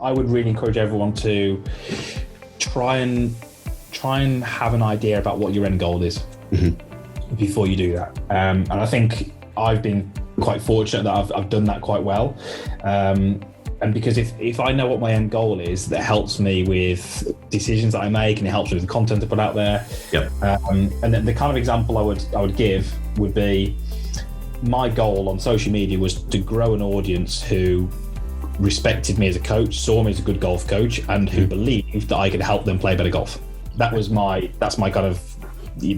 I would really encourage everyone to try and have an idea about what your end goal is before you do that. And I think I've been quite fortunate that I've done that quite well. And because if I know what my end goal is, that helps me with decisions that I make, and it helps me with the content to put out there. Yep. And then the kind of example I would give would be, my goal on social media was to grow an audience who respected me as a coach, saw me as a good golf coach, and who believed that I could help them play better golf. That's my kind of,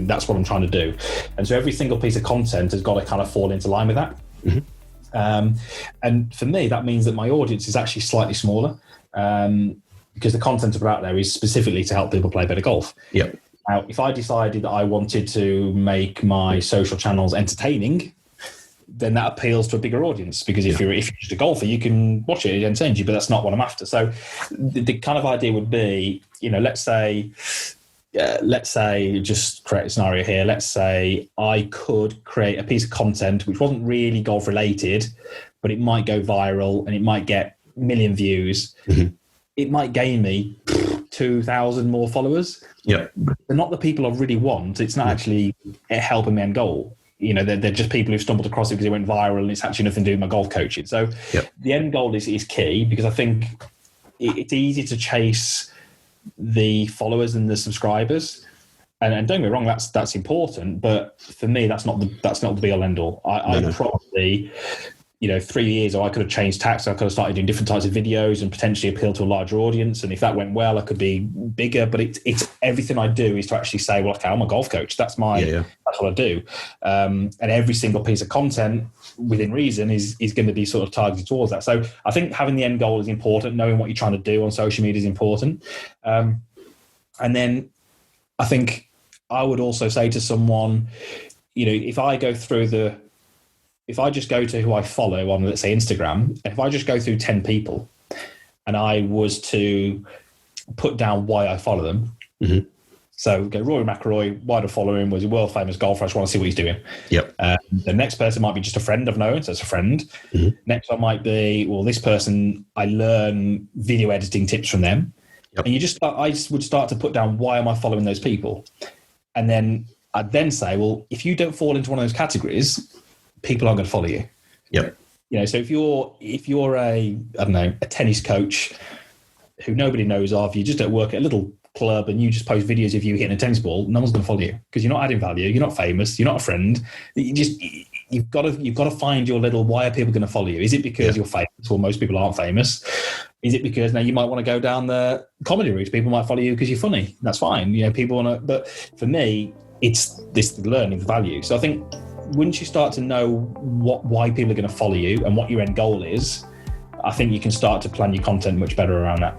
that's what I'm trying to do. And so every single piece of content has got to kind of fall into line with that. And for me, that means that my audience is actually slightly smaller, because the content I put out there is specifically to help people play better golf. Yep. Now, if I decided that I wanted to make my social channels entertaining, then that appeals to a bigger audience, because if you're just a golfer, you can watch it, it entertains you, but that's not what I'm after. So the kind of idea would be, let's say, just create a scenario here. Let's say I could create a piece of content which wasn't really golf related, but it might go viral and it might get 1 million views. It might gain me 2,000 more followers. Yeah, they're not the people I really want. It's not actually helping me end goal. They're just people who've stumbled across it because it went viral, and it's actually nothing to do with my golf coaching. So the end goal is key, because I think it's easy to chase the followers and the subscribers, and don't get me wrong, that's important, but for me, that's not the be all end all. I probably, 3 years ago, I could have changed tacks. I could have started doing different types of videos and potentially appeal to a larger audience. And if that went well, I could be bigger. But it's everything I do is to actually say, well, okay, I'm a golf coach. That's that's what I do. And every single piece of content within reason is going to be sort of targeted towards that. So I think having the end goal is important. Knowing what you're trying to do on social media is important. And then I think I would also say to someone, if I just go to who I follow on, let's say, Instagram, if I just go through 10 people and I was to put down why I follow them. So go, Rory McIlroy, why do I follow him? Was a world famous golfer. I just want to see what he's doing. Yep. The next person might be just a friend I've known, so it's a friend. Next one might be, well, this person, I learn video editing tips from them. Yep. And I would start to put down, why am I following those people? And then I'd then say, well, if you don't fall into one of those categories, people aren't going to follow you. Yep. So if you're a tennis coach who nobody knows of, you just at work at a little club and you just post videos of you hitting a tennis ball, no one's going to follow you, because you're not adding value, you're not famous, you're not a friend. You've got to find your little, why are people going to follow you? Is it because you're famous? Well, most people aren't famous. Is it because now you might want to go down the comedy route? People might follow you because you're funny. That's fine. People want to, but for me, it's this learning value. So I think once you start to know why people are going to follow you and what your end goal is, I think you can start to plan your content much better around that.